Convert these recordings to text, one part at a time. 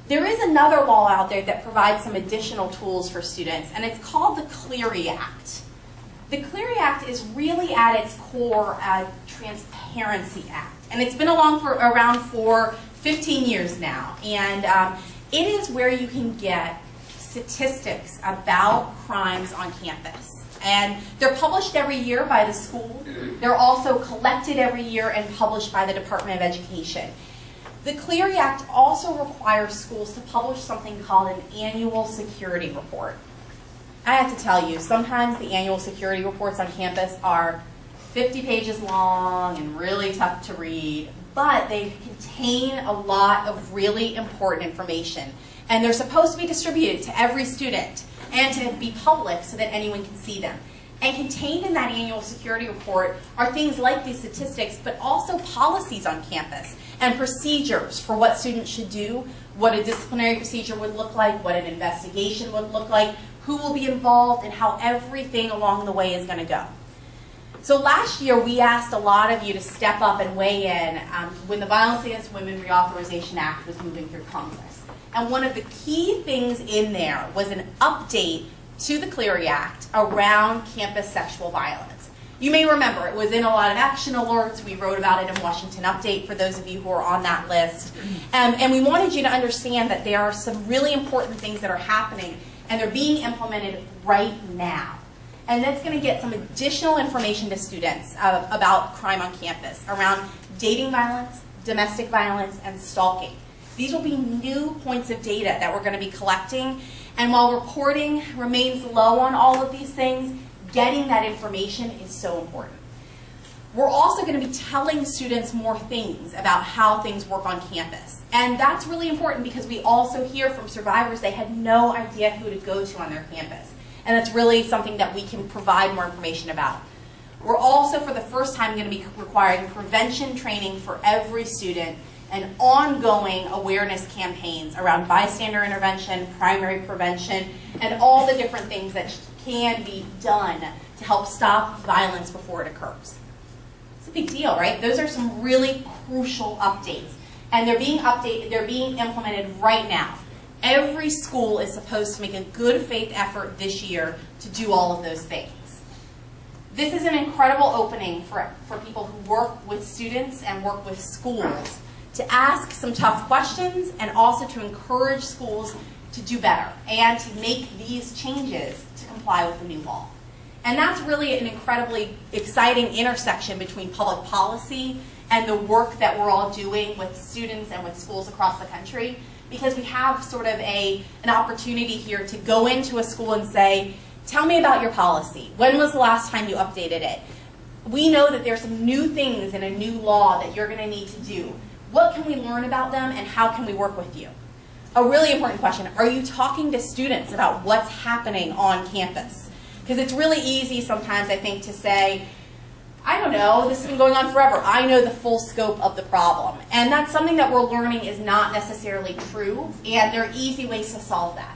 There is another law out there that provides some additional tools for students, and it's called the Clery Act. The Clery Act is really at its core a transparency act, and it's been around for 15 years now, and it is where you can get statistics about crimes on campus. And they're published every year by the school. They're also collected every year and published by the Department of Education. The Clery Act also requires schools to publish something called an annual security report. I have to tell you, sometimes the annual security reports on campus are 50 pages long and really tough to read, but they contain a lot of really important information. And they're supposed to be distributed to every student and to be public so that anyone can see them. And contained in that annual security report are things like these statistics, but also policies on campus and procedures for what students should do, what a disciplinary procedure would look like, what an investigation would look like, who will be involved, and how everything along the way is going to go. So last year, we asked a lot of you to step up and weigh in when the Violence Against Women Reauthorization Act was moving through Congress. And one of the key things in there was an update to the Clery Act around campus sexual violence. You may remember it was in a lot of action alerts. We wrote about it in Washington Update for those of you who are on that list. And we wanted you to understand that there are some really important things that are happening, and they're being implemented right now. And that's going to get some additional information to students about crime on campus around dating violence, domestic violence, and stalking. These will be new points of data that we're going to be collecting. And while reporting remains low on all of these things, getting that information is so important. We're also going to be telling students more things about how things work on campus. And that's really important because we also hear from survivors they had no idea who to go to on their campus. And that's really something that we can provide more information about. We're also, for the first time, going to be requiring prevention training for every student and ongoing awareness campaigns around bystander intervention, primary prevention, and all the different things that can be done to help stop violence before it occurs. It's a big deal, right? Those are some really crucial updates, and they're being implemented right now. Every school is supposed to make a good faith effort this year to do all of those things. This is an incredible opening for people who work with students and work with schools to ask some tough questions and also to encourage schools to do better and to make these changes to comply with the new law. And that's really an incredibly exciting intersection between public policy and the work that we're all doing with students and with schools across the country, because we have sort of an opportunity here to go into a school and say, tell me about your policy. When was the last time you updated it? We know that there's some new things in a new law that you're going to need to do. What can we learn about them, and how can we work with you? A really important question, are you talking to students about what's happening on campus? Because it's really easy sometimes, I think, to say, I don't know, this has been going on forever. I know the full scope of the problem. And that's something that we're learning is not necessarily true, and there are easy ways to solve that.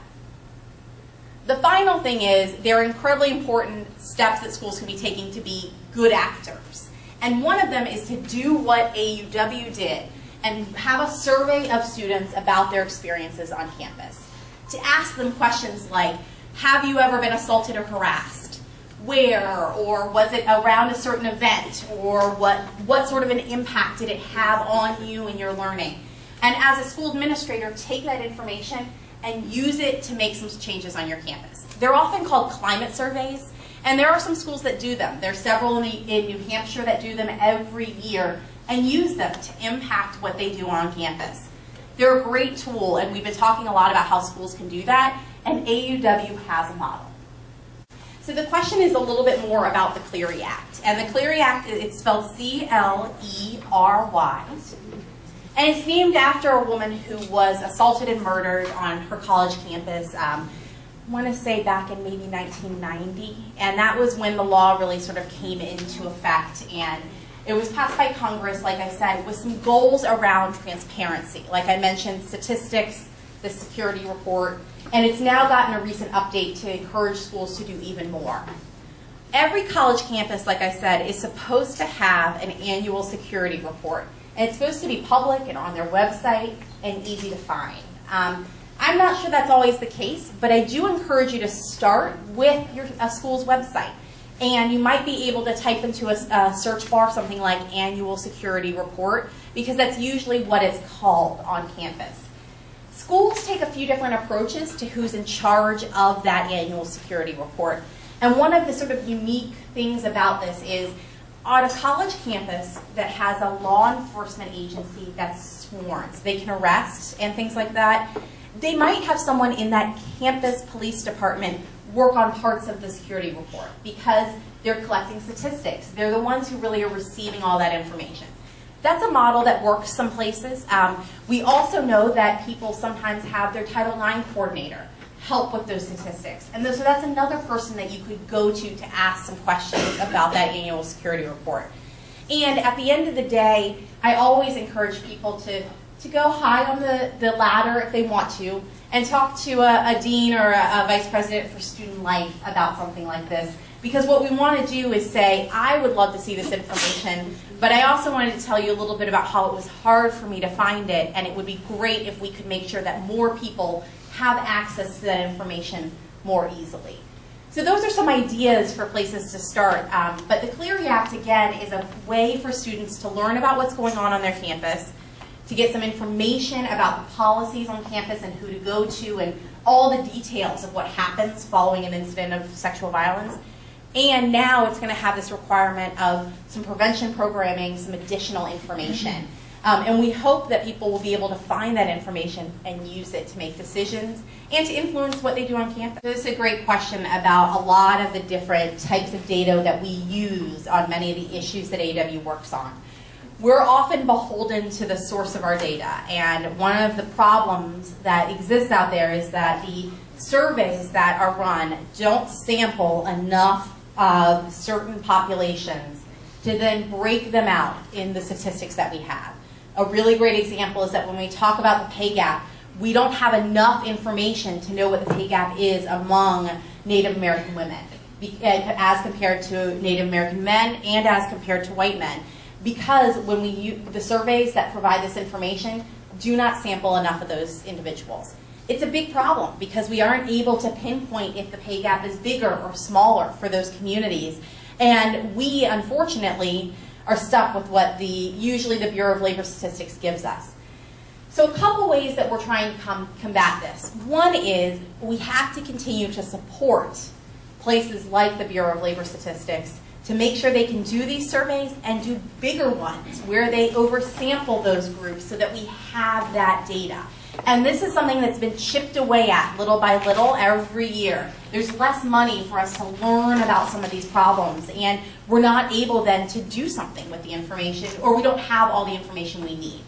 The final thing is there are incredibly important steps that schools can be taking to be good actors. And one of them is to do what AAUW did and have a survey of students about their experiences on campus. To ask them questions like, have you ever been assaulted or harassed? Where? Or was it around a certain event? Or what sort of an impact did it have on you and your learning? And as a school administrator, take that information and use it to make some changes on your campus. They're often called climate surveys, and there are some schools that do them. There are several in New Hampshire that do them every year and use them to impact what they do on campus. They're a great tool, and we've been talking a lot about how schools can do that, and AAUW has a model. So the question is a little bit more about the Clery Act. And the Clery Act, it's spelled C-L-E-R-Y. And it's named after a woman who was assaulted and murdered on her college campus, I want to say back in maybe 1990. And that was when the law really sort of came into effect. And it was passed by Congress, like I said, with some goals around transparency. Like I mentioned, statistics, the security report, and it's now gotten a recent update to encourage schools to do even more. Every college campus, like I said, is supposed to have an annual security report. And it's supposed to be public and on their website and easy to find. I'm not sure that's always the case, but I do encourage you to start with your school's website. And you might be able to type into a search bar something like annual security report, because that's usually what it's called on campus. Schools take a few different approaches to who's in charge of that annual security report. And one of the sort of unique things about this is on a college campus that has a law enforcement agency that's sworn, so they can arrest and things like that, they might have someone in that campus police department work on parts of the security report because they're collecting statistics. They're the ones who really are receiving all that information. That's a model that works some places. We also know that people sometimes have their Title IX coordinator help with those statistics. And so that's another person that you could go to ask some questions about that annual security report. And at the end of the day, I always encourage people to go high on the ladder if they want to, and talk to a dean or a vice president for student life about something like this. Because what we want to do is say, I would love to see this information, but I also wanted to tell you a little bit about how it was hard for me to find it, and it would be great if we could make sure that more people have access to that information more easily. So those are some ideas for places to start. But the Clery Act, again, is a way for students to learn about what's going on their campus, to get some information about the policies on campus and who to go to and all the details of what happens following an incident of sexual violence. And now it's going to have this requirement of some prevention programming, some additional information. And we hope that people will be able to find that information and use it to make decisions and to influence what they do on campus. This is a great question about a lot of the different types of data that we use on many of the issues that AAW works on. We're often beholden to the source of our data, and one of the problems that exists out there is that the surveys that are run don't sample enough of certain populations to then break them out in the statistics that we have. A really great example is that when we talk about the pay gap, we don't have enough information to know what the pay gap is among Native American women as compared to Native American men and as compared to white men. Because when we use the surveys that provide this information do not sample enough of those individuals. It's a big problem because we aren't able to pinpoint if the pay gap is bigger or smaller for those communities. And we, unfortunately, are stuck with what usually the Bureau of Labor Statistics gives us. So a couple ways that we're trying to combat this. One is we have to continue to support places like the Bureau of Labor Statistics to make sure they can do these surveys and do bigger ones where they oversample those groups so that we have that data. And this is something that's been chipped away at little by little every year. There's less money for us to learn about some of these problems, and we're not able then to do something with the information, or we don't have all the information we need.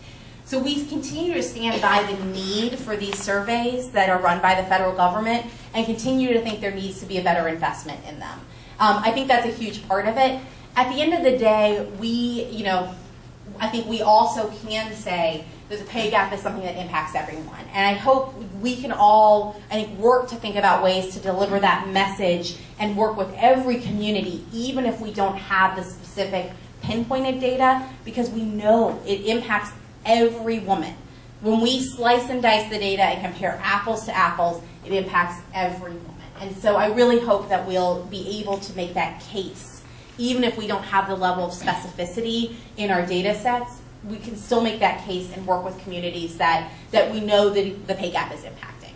So we continue to stand by the need for these surveys that are run by the federal government and continue to think there needs to be a better investment in them. I think that's a huge part of it. At the end of the day, I think we also can say that the pay gap is something that impacts everyone. And I hope we can all, work to think about ways to deliver that message and work with every community, even if we don't have the specific pinpointed data, because we know it impacts every woman. When we slice and dice the data and compare apples to apples, it impacts every woman. And so I really hope that we'll be able to make that case. Even if we don't have the level of specificity in our data sets, we can still make that case and work with communities that we know that the pay gap is impacting.